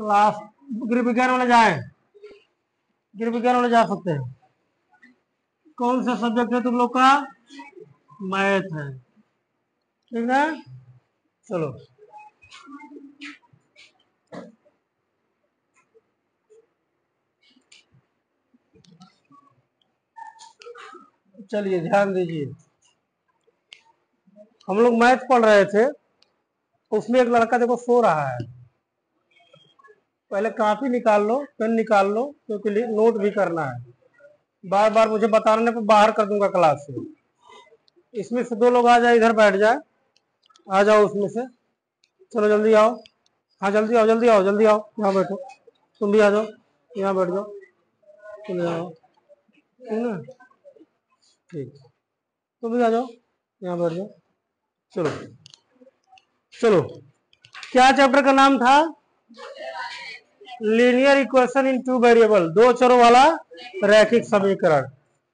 Class गृह विज्ञान वाले जाए, गृह विज्ञान वाले जा सकते हैं। कौन सा सब्जेक्ट है तुम लोग का? मैथ है, ठीक है। चलो चलिए ध्यान दीजिए, हम लोग मैथ पढ़ रहे थे, उसमें एक लड़का देखो सो रहा है। पहले कॉपी निकाल लो, पेन निकाल लो, क्योंकि नोट भी करना है। बार बार मुझे बताने पर बाहर कर दूंगा क्लास से। इसमें से 2 लोग आ जाए, इधर बैठ जाए, आ जाओ उसमें से। चलो जल्दी आओ, हाँ जल्दी आओ जल्दी आओ जल्दी आओ, यहाँ बैठो। तुम भी आ जाओ, यहाँ बैठ जाओ, चले जाओ, ठीक ना, ठीक। तुम भी आ जाओ, यहाँ बैठ जाओ। चलो चलो, क्या चैप्टर का नाम था? लीनियर इक्वेशन इन 2 वेरिएबल, 2 चरों वाला रैखिक समीकरण।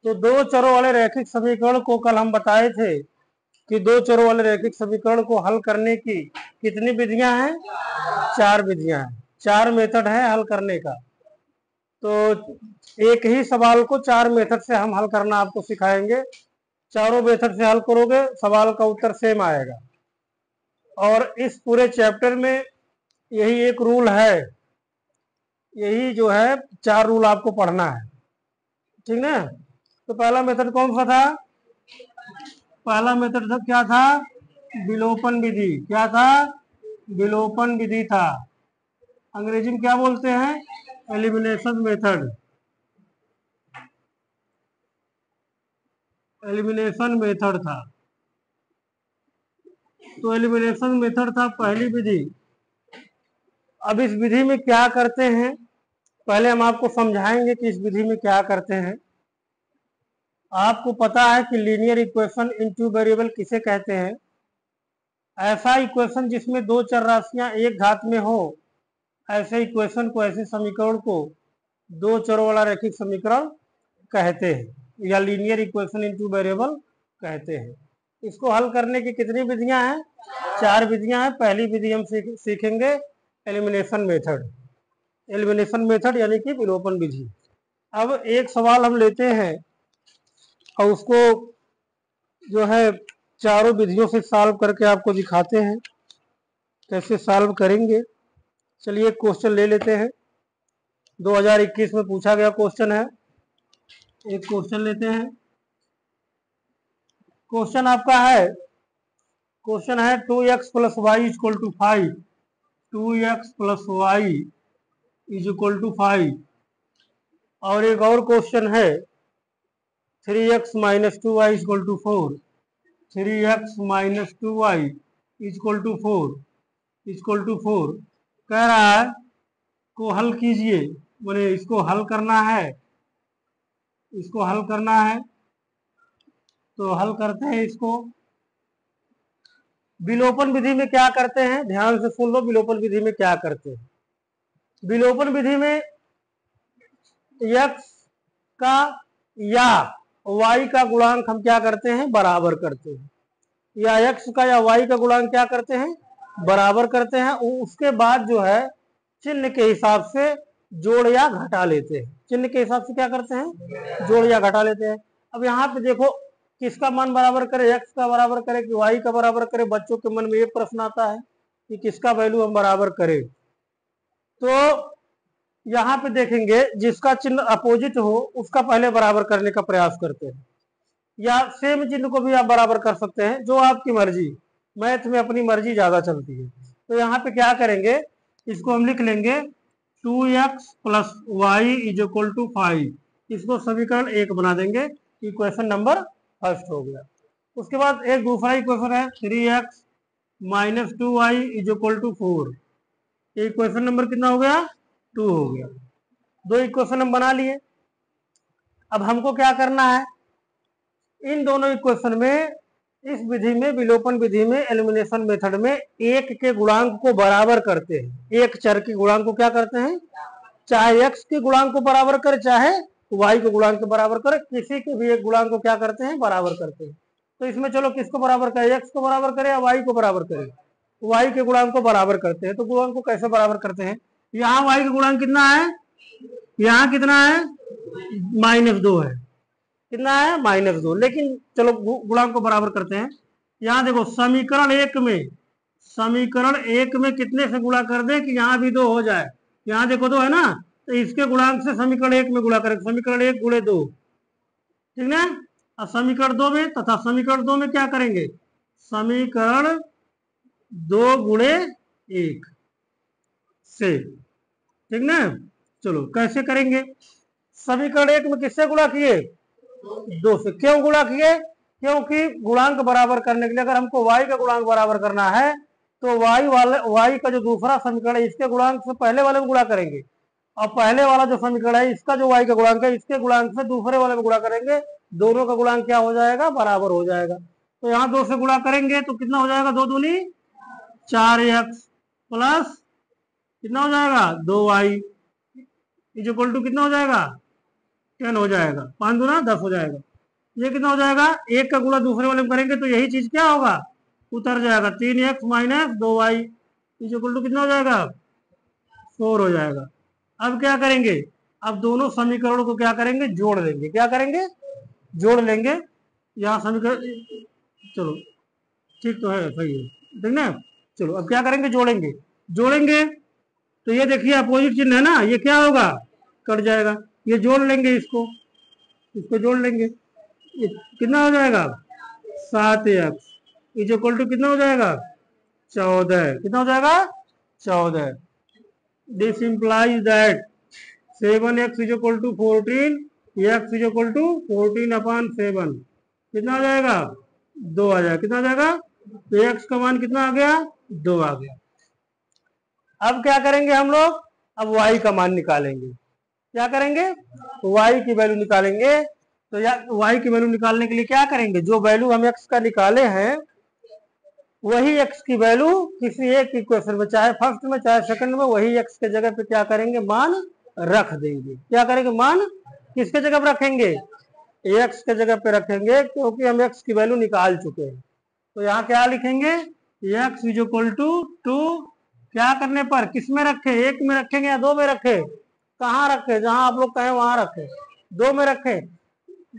तो 2 चरों वाले रैखिक समीकरण को कल हम बताए थे कि 2 चरों वाले रैखिक समीकरण को हल करने की कितनी विधियां हैं? 4 विधियां हैं, 4 मेथड है हल करने का। तो एक ही सवाल को 4 मेथड से हम हल करना आपको सिखाएंगे। चारों मेथड से हल करोगे, सवाल का उत्तर सेम आएगा। और इस पूरे चैप्टर में यही एक रूल है, यही जो है 4 रूल आपको पढ़ना है, ठीक ना। तो पहला मेथड कौन सा था? पहला मेथड था, क्या था? विलोपन विधि। क्या था? विलोपन विधि था। अंग्रेजी में क्या बोलते हैं? Elimination method. एलिमिनेशन मेथड था। तो एलिमिनेशन मेथड था पहली विधि। अब इस विधि में क्या करते हैं, पहले हम आपको समझाएंगे कि इस विधि में क्या करते हैं। आपको पता है कि लीनियर इक्वेशन इन 2 वेरिएबल किसे कहते हैं? ऐसा इक्वेशन जिसमें 2 चर राशियां एक घात में हो, ऐसे इक्वेशन को, ऐसे समीकरण को 2 चरों वाला रैखिक समीकरण कहते हैं, या लीनियर इक्वेशन इन 2 वेरिएबल कहते हैं। इसको हल करने की कितनी विधियां हैं? 4 विधियां हैं। पहली विधि हम सीखेंगे एलिमिनेशन मेथड। एलिमिनेशन मेथड यानी कि विलोपन विधि। अब एक सवाल हम लेते हैं और उसको जो है चारों विधियों से सॉल्व करके आपको दिखाते हैं कैसे सॉल्व करेंगे। चलिए क्वेश्चन ले लेते हैं, 2021 में पूछा गया क्वेश्चन है। एक क्वेश्चन लेते हैं। क्वेश्चन आपका है, क्वेश्चन है 2x plus y is equal to 5। 2x plus y is equal to 5। और एक और क्वेश्चन है 3x minus 2y is equal to 4। 3x minus 2y is equal to 4 is equal to 4। कह रहा है को हल कीजिए, बोले इसको हल करना है, इसको हल करना है। तो हल करते हैं इसको। विलोपन विधि में क्या करते हैं, ध्यान से सुन लो, विलोपन विधि में क्या करते हैं। विलोपन विधि में x का या y का गुणांक हम क्या करते हैं? बराबर करते हैं। या x का या y का गुणांक क्या करते हैं? बराबर करते हैं। उसके बाद जो है चिन्ह के हिसाब से जोड़ या घटा लेते हैं। चिन्ह के हिसाब से क्या करते हैं? जोड़ या घटा लेते हैं। अब यहाँ पे देखो, किसका मान बराबर करे? x का बराबर करे कि y का बराबर करे? बच्चों के मन में ये प्रश्न आता है कि किसका वैल्यू हम बराबर करें। तो यहाँ पे देखेंगे जिसका चिन्ह अपोजिट हो उसका पहले बराबर करने का प्रयास करते हैं, या सेम चिन्ह को भी आप बराबर कर सकते हैं, जो आपकी मर्जी। मैथ में अपनी मर्जी ज्यादा चलती है। तो यहाँ पे क्या करेंगे, इसको हम लिख लेंगे 2x plus y is equal to 5। इसको समीकरण 1 बना देंगे, इक्वेशन नंबर फर्स्ट हो गया। उसके बाद एक दूसरा इक्वेशन है 3x minus 2y is equal to 4। Equation number कितना हो गया? 2 हो गया। 2 इक्वेशन हम बना लिए। अब हमको क्या करना है, इन दोनों इक्वेशन में, इस विधि में, विलोपन विधि में, एलिमिनेशन मेथड में एक के गुणांक को बराबर करते हैं। एक चर के गुणांक को क्या करते हैं? चाहे x के गुणांक को बराबर करे, चाहे y के गुणांक को बराबर करे, किसी के भी एक गुणांक को क्या करते हैं? बराबर करते हैं। तो इसमें चलो किसको बराबर करे? x को बराबर करे या y को बराबर करे? y के गुणांक को बराबर करते हैं। तो गुणांक को कैसे बराबर करते हैं? यहाँ y का गुणांक कितना है, यहाँ कितना है, -2 है, कितना है, -2। लेकिन चलो गुणांक को बराबर करते हैं। यहाँ देखो समीकरण एक में कितने से गुणा कर दे कि यहाँ भी 2 हो जाए। यहाँ देखो 2 है ना, तो इसके गुणांक से समीकरण 1 में गुणा करें, समीकरण 1 गुणे 2, ठीक ना। और समीकरण 2 में तथा समीकरण 2 में क्या करेंगे, समीकरण 2 गुणे 1 से, ठीक ना। चलो कैसे करेंगे, समीकरण 1 में किससे गुणा किए, 2 से। क्यों गुणा किए, क्योंकि गुणांक बराबर करने के लिए अगर हमको y का गुणांक बराबर करना है तो y का जो दूसरा समीकरण है इसके गुणांक से पहले वाले में गुणा करेंगे, और पहले वाला जो समीकरण है इसका जो y का गुणांक है इसके गुणांक से दूसरे वाले में गुणा करेंगे, दोनों का गुणांक क्या हो जाएगा, बराबर हो जाएगा। तो यहाँ 2 से गुणा करेंगे तो कितना हो जाएगा, 2 दूनी 4x प्लस कितना हो जाएगा, 2y इज इक्वल टू कितना हो जाएगा, 10 हो जाएगा, 5 दूना 10 हो जाएगा। ये कितना हो जाएगा, एक का गुणा दूसरे वाले में करेंगे तो यही चीज क्या होगा, उतर जाएगा, 3x minus 2y is equal to कितना हो जाएगा, 4 हो जाएगा। अब क्या करेंगे, अब दोनों समीकरणों को क्या करेंगे, जोड़ लेंगे, क्या करेंगे, जोड़ लेंगे। यहाँ समीकरण, चलो ठीक तो है, सही है, ठीक ना। चलो अब क्या करेंगे, जोड़ेंगे तो ये देखिए अपोजिट चिन्ह है ना, ये क्या होगा, कट जाएगा। ये जोड़ लेंगे, इसको जोड़ लेंगे, ये कितना हो जाएगा, 7x इज इक्वल टू कितना हो जाएगा, 14, कितना हो जाएगा, 14। This implies that 7x is equal to 14, x is equal to 14/7, कितना आ जाएगा, 2 आ जाएगा, कितना आ जाएगा, तो x का मान कितना आ गया, 2 आ गया। अब क्या करेंगे हम लोग, अब y का मान निकालेंगे, क्या करेंगे, y की वैल्यू निकालेंगे। तो y की वैल्यू निकालने के लिए क्या करेंगे, जो वैल्यू हम x का निकाले हैं वही x की वैल्यू किसी एक इक्वेशन में, चाहे फर्स्ट में चाहे सेकंड में, वही x के जगह पे क्या करेंगे, मान रख देंगे। क्या करेंगे, मान किसके जगह पे रखेंगे, x के जगह पे रखेंगे, क्योंकि हम x की वैल्यू निकाल चुके हैं। तो यहाँ क्या लिखेंगे, x इज इक्वल टू 2, क्या करने पर, किस में रखे, 1 में रखेंगे या 2 में रखे, कहाँ रखे, जहां आप लोग कहें वहां रखे, 2 में रखे।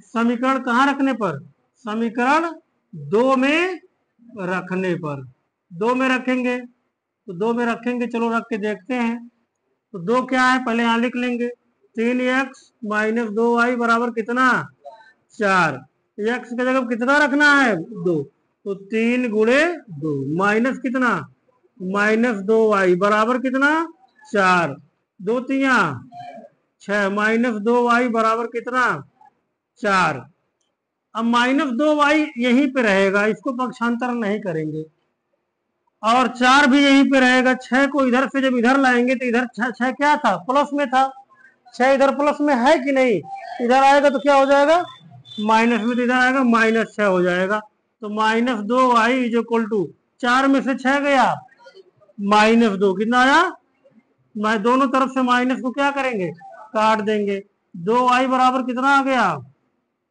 समीकरण कहाँ रखने पर, समीकरण 2 में रखने पर, 2 में रखेंगे, तो 2 में रखेंगे, चलो रख के देखते हैं। तो 2 क्या है, पहले यहाँ लिख लेंगे, 3x माइनस 2y बराबर कितना, 4। x की जगह कितना रखना है, 2, तो 3 गुणे 2 माइनस कितना, -2y बराबर कितना, 4, 2 तिया 6, -2y बराबर कितना, 4। अब -2y यहीं पे रहेगा, इसको पक्षांतर नहीं करेंगे, और 4 भी यहीं पे रहेगा। 6 को इधर से जब इधर लाएंगे तो इधर 6 क्या था, प्लस में था, 6 इधर प्लस में है कि नहीं, इधर आएगा तो क्या हो जाएगा, माइनस में, तो इधर आएगा -6 हो जाएगा। तो -2y इज इक्वल टू 4 में से 6 गया, -2 कितना आया, मैं दोनों तरफ से माइनस को क्या करेंगे, काट देंगे। 2y बराबर कितना आ गया,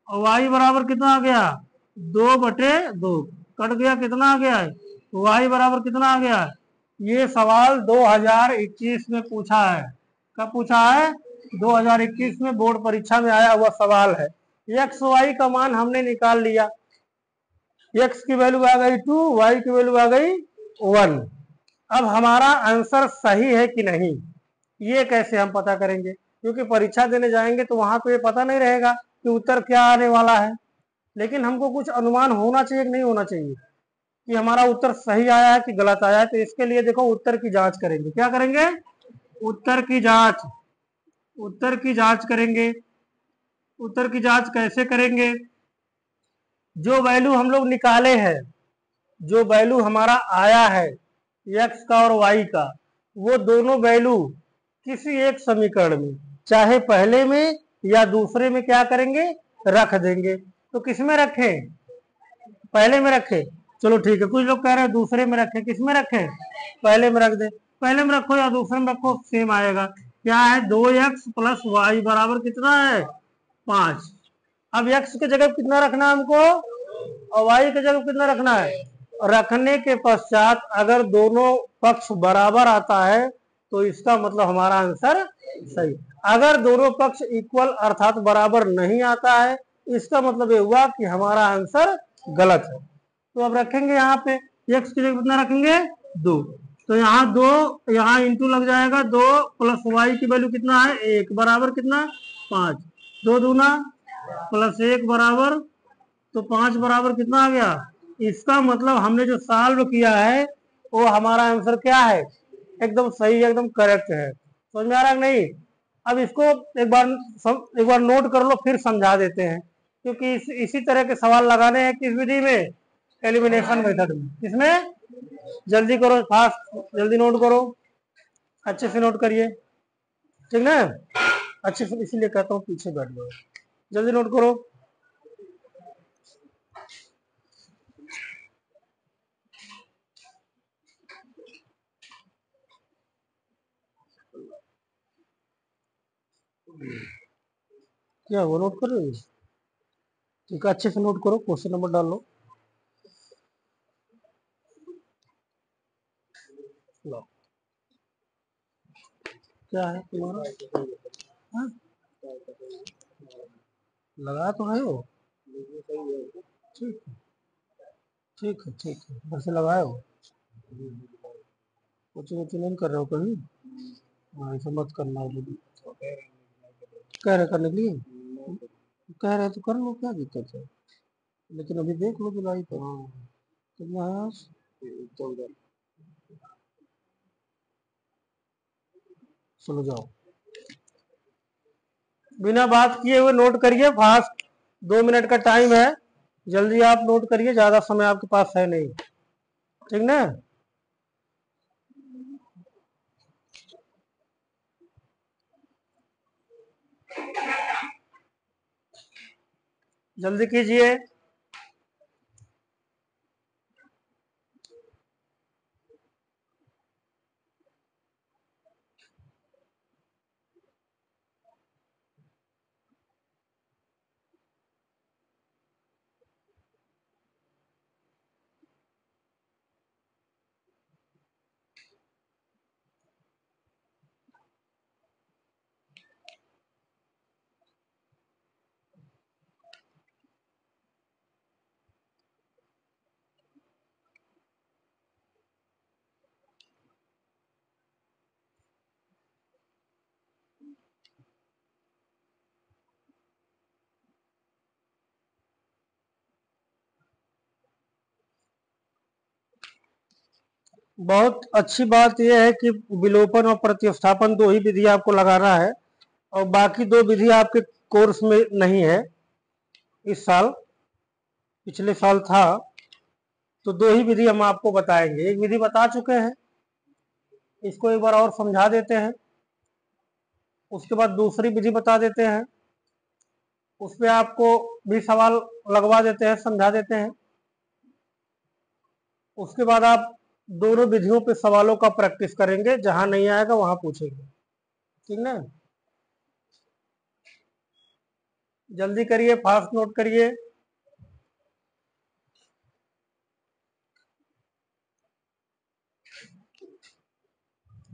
और y बराबर कितना आ गया, 2/2 कट गया, कितना आ गया है, y बराबर कितना आ गया है। ये सवाल 2021 में पूछा है, कब पूछा है, 2021 में बोर्ड परीक्षा में आया हुआ सवाल है। x y का मान हमने निकाल लिया, x की वैल्यू आ गई 2, y की वैल्यू आ गई 1। अब हमारा आंसर सही है कि नहीं, ये कैसे हम पता करेंगे, क्योंकि परीक्षा देने जाएंगे तो वहां तो ये पता नहीं रहेगा कि उत्तर क्या आने वाला है। लेकिन हमको कुछ अनुमान होना चाहिए कि नहीं होना चाहिए कि हमारा उत्तर सही आया है कि गलत आया है। तो इसके लिए देखो उत्तर की जांच करेंगे, क्या करेंगे, उत्तर की जांच करेंगे। उत्तर की जांच कैसे करेंगे, जो वैल्यू हम लोग निकाले हैं, जो वैल्यू हमारा आया है x का और y का, वो दोनों वैल्यू किसी एक समीकरण में, चाहे पहले में या दूसरे में क्या करेंगे, रख देंगे। तो किस में रखें, पहले में रखें, चलो ठीक है। कुछ लोग कह रहे हैं दूसरे में रखें, किस में रखें, पहले में रख दे, पहले में रखो या दूसरे में रखो, सेम आएगा। क्या है, 2x प्लस वाई बराबर कितना है, 5। अब x की जगह कितना रखना है हमको, और y की जगह कितना रखना है। रखने के पश्चात अगर दोनों पक्ष बराबर आता है तो इसका मतलब हमारा आंसर सही। अगर दोनों पक्ष इक्वल अर्थात बराबर नहीं आता है, इसका मतलब ये हुआ कि हमारा आंसर गलत है। तो अब रखेंगे यहाँ पे x के लिए कितना रखेंगे 2, तो यहाँ 2 यहाँ इंटू लग जाएगा, 2 प्लस y की वैल्यू कितना है 1 बराबर कितना 5, 2 दूना प्लस 1 बराबर, तो 5 बराबर कितना आ गया। इसका मतलब हमने जो सॉल्व किया है वो हमारा आंसर क्या है, एकदम सही, एकदम करेक्ट है। समझ में आ रहा है नहीं। अब इसको एक बार नोट कर लो, फिर समझा देते हैं, क्योंकि इसी तरह के सवाल लगाने हैं किस विधि में, एलिमिनेशन मेथड में। इसमें जल्दी करो, फास्ट, जल्दी नोट करो, अच्छे से नोट करिए, ठीक ना। अच्छे से इसीलिए कहता हूँ पीछे बैठ जाओ, जल्दी नोट करो। क्या वो नोट कर रहे हो, ठीक है, अच्छे से नोट करो, क्वेश्चन नंबर डाल लो। लो क्या है तुम्हारा, हाँ? लगा तो है वो, ठीक है ठीक है ठीक है, वैसे लगाए हो, कुछ नहीं कर रहे हो कहीं, हाँ ऐसा मत करना है। कह रहे करने के लिए, कह रहे तो कर लो, क्या दिक्कत है, लेकिन अभी देख लो जुलाई तो, कितना है आज, 14। चलो जाओ, बिना बात किए हुए नोट करिए फास्ट, 2 मिनट का टाइम है, जल्दी आप नोट करिए, ज्यादा समय आपके पास है नहीं, ठीक ना। जल्दी कीजिए। बहुत अच्छी बात यह है कि विलोपन और प्रतिस्थापन 2 ही विधि आपको लगाना है, और बाकी 2 विधि आपके कोर्स में नहीं है इस साल, पिछले साल था, तो 2 ही विधि हम आपको बताएंगे। एक विधि बता चुके हैं, इसको एक बार और समझा देते हैं, उसके बाद दूसरी विधि बता देते हैं, उसमें आपको भी सवाल लगवा देते हैं, समझा देते हैं, उसके बाद आप दोनों विधियों पे सवालों का प्रैक्टिस करेंगे, जहां नहीं आएगा वहां पूछेंगे, ठीक ना। जल्दी करिए, फास्ट नोट करिए।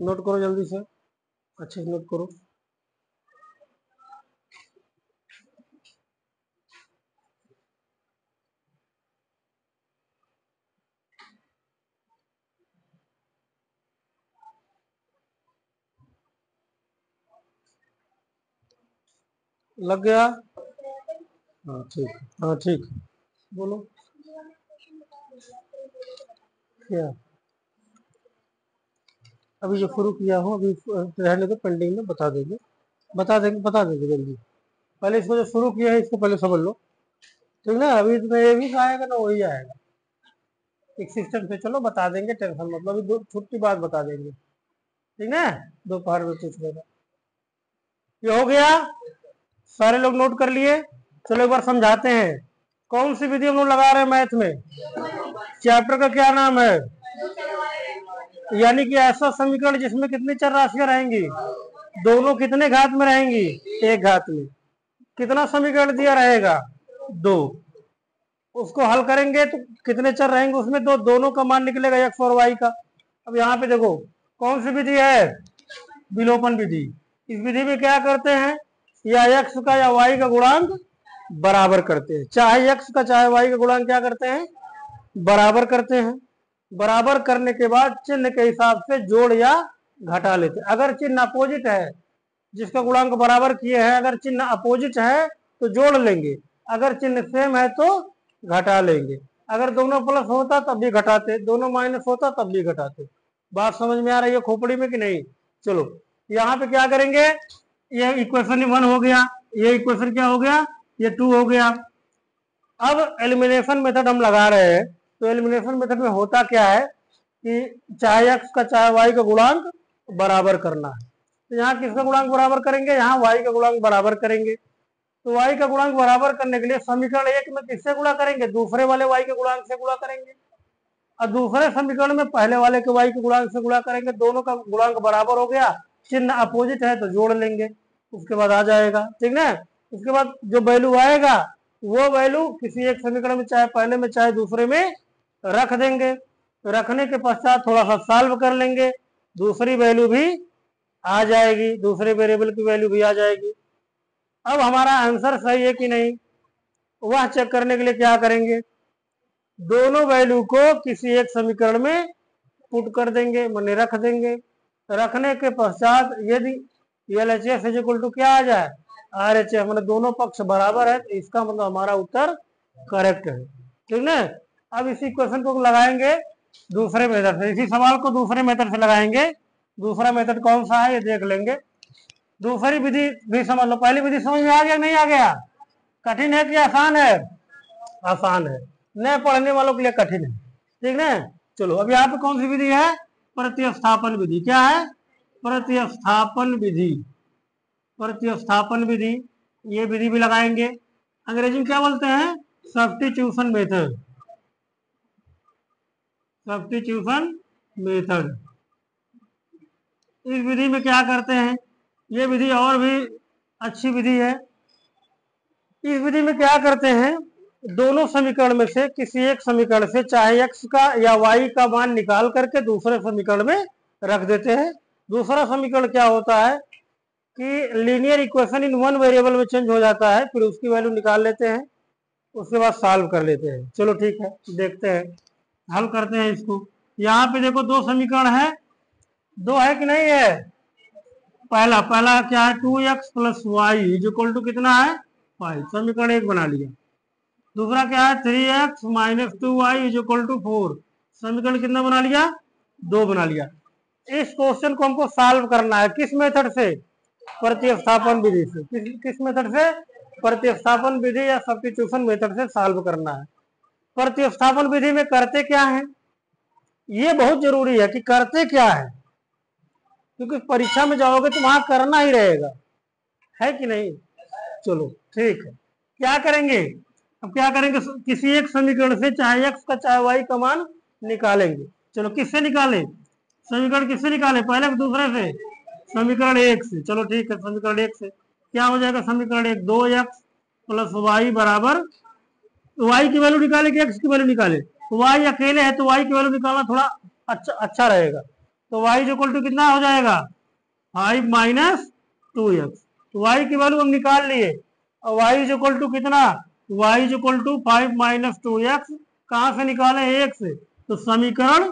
नोट करो जल्दी से, अच्छे से नोट करो। लग गया, हाँ ठीक, हाँ ठीक, बोलो क्या। अभी जो शुरू किया हो अभी रहने दो, पेंडिंग में बता देंगे, बता देंगे जल्दी। पहले इसको जो शुरू किया है इसको पहले समझ लो, ठीक ना। अभी तो ये भी आएगा ना वही आएगा, एक सिस्टम से चलो बता देंगे, टेंशन मतलब अभी 2 छुट्टी बाद बता देंगे, ठीक ना। दोपहर में पूछ लेना। ये हो गया, सारे लोग नोट कर लिए। चलो एक बार समझाते हैं, कौन सी विधि हम लोग लगा रहे हैं मैथ में, चैप्टर का क्या नाम है, यानी कि ऐसा समीकरण जिसमें कितनी चर राशियां रहेंगी, दोनों कितने घात में रहेंगी, 1 घात में। कितना समीकरण दिया रहेगा 2, उसको हल करेंगे तो कितने चर रहेंगे उसमें, दोनों का मान निकलेगा x और y का। अब यहाँ पे देखो कौन सी विधि है, विलोपन विधि। इस विधि में क्या करते हैं, या x का या y का गुणांक बराबर करते हैं, चाहे x का चाहे y का गुणांक क्या करते हैं, बराबर करते हैं। बराबर करने के बाद चिन्ह के हिसाब से जोड़ या घटा लेते हैं। अगर चिन्ह अपोजिट है, जिसका गुणांक बराबर किए हैं, अगर चिन्ह अपोजिट है तो जोड़ लेंगे, अगर चिन्ह सेम है तो घटा लेंगे। अगर दोनों प्लस होता तब भी घटाते, दोनों माइनस होता तब भी घटाते। बात समझ में आ रही है खोपड़ी में कि नहीं? चलो यहाँ पे क्या करेंगे, ये इक्वेशन 1 हो गया, ये इक्वेशन क्या हो गया, ये 2 हो गया। अब एलिमिनेशन मेथड हम लगा रहे हैं, तो एलिमिनेशन मेथड में होता क्या है कि चाहे x का चाहे y का गुणांक बराबर करना है। तो यहाँ किसका गुणांक बराबर करेंगे, यहाँ y का गुणांक बराबर करेंगे। तो y का गुणांक बराबर करने के लिए समीकरण 1 में किससे गुणा करेंगे, दूसरे वाले y के गुणांक से गुणा करेंगे, और दूसरे समीकरण में पहले वाले के y के गुणांक से गुणा करेंगे। दोनों का गुणांक बराबर हो गया, चिन्ह अपोजिट है तो जोड़ लेंगे, उसके बाद आ जाएगा, ठीक ना। उसके बाद जो वैल्यू आएगा वो वैल्यू किसी एक समीकरण में, चाहे पहले में चाहे दूसरे में रख देंगे। रखने के पश्चात थोड़ा सा सॉल्व कर लेंगे, दूसरी वैल्यू भी आ जाएगी, दूसरे वेरिएबल की वैल्यू भी आ जाएगी। अब हमारा आंसर सही है कि नहीं, वह चेक करने के लिए क्या करेंगे, दोनों वैल्यू को किसी एक समीकरण में पुट कर देंगे, माने रख देंगे। रखने के पश्चात यदि LHS इज इक्वल टू क्या आ जाए, RHS, मतलब दोनों पक्ष बराबर है, तो इसका मतलब हमारा उत्तर करेक्ट है, ठीक ना। अब इसी क्वेश्चन को लगाएंगे दूसरे मेथड से, इसी सवाल को दूसरे मेथड से लगाएंगे। दूसरा मेथड कौन सा है ये देख लेंगे। दूसरी विधि भी समझ लो, पहली विधि समझ में आ गया नहीं आ गया, कठिन है कि आसान है, आसान है, नए पढ़ने वालों के लिए कठिन है, ठीक ना। चलो अब यहाँ पे कौन सी विधि है, प्रतिस्थापन विधि। क्या है, प्रतिस्थापन विधि, प्रतिस्थापन विधि, ये विधि भी लगाएंगे। अंग्रेजी में क्या बोलते हैं, सब्स्टिट्यूशन मेथड, सब्स्टिट्यूशन मेथड। इस विधि में क्या करते हैं, ये विधि और भी अच्छी विधि है। इस विधि में क्या करते हैं, दोनों समीकरण में से किसी एक समीकरण से चाहे x का या y का मान निकाल करके दूसरे समीकरण में रख देते हैं। दूसरा समीकरण क्या होता है कि linear equation in one variable में चेंज हो जाता है, फिर उसकी वैल्यू निकाल लेते हैं, उसके बाद सॉल्व कर लेते हैं। चलो ठीक है, देखते हैं, हल करते हैं इसको। यहाँ पे देखो दो समीकरण है, दो है कि नहीं है। पहला क्या है, 2x plus y is equal to कितना है, 5, समीकरण 1 बना लिया। दूसरा क्या है, 3x minus 2y is equal to 4, समीकरण कितना बना लिया, 2 बना लिया। इस क्वेश्चन को हमको सॉल्व करना है, किस मेथड से, प्रतिस्थापन विधि से। किस मेथड से, प्रतिस्थापन विधि या सब्स्टिट्यूशन मेथड से सॉल्व करना है। प्रतिस्थापन विधि में करते क्या है, ये बहुत जरूरी है कि करते क्या है, क्योंकि परीक्षा में जाओगे तो वहां करना ही रहेगा, है कि नहीं। चलो ठीक है, क्या करेंगे, अब क्या करेंगे, किसी एक समीकरण से चाहे x का चाहे y का मान निकालेंगे। चलो किससे निकालें, समीकरण किससे निकालें, पहले दूसरे से, समीकरण 1 से। चलो ठीक है, समीकरण 1 से क्या हो जाएगा, समीकरण 1 2x प्लस वाई बराबर, y की वैल्यू निकाले कि x की वैल्यू निकाले, y अकेले है तो y की वैल्यू निकालना थोड़ा अच्छा रहेगा। तो y इक्वल टू कितना हो जाएगा, 5 माइनस 2x, तो y की वैल्यू हम निकाल लिए, और y इक्वल टू कितना, y equal to 5 minus 2x, कहाँ से निकाले, 1 से, तो समीकरण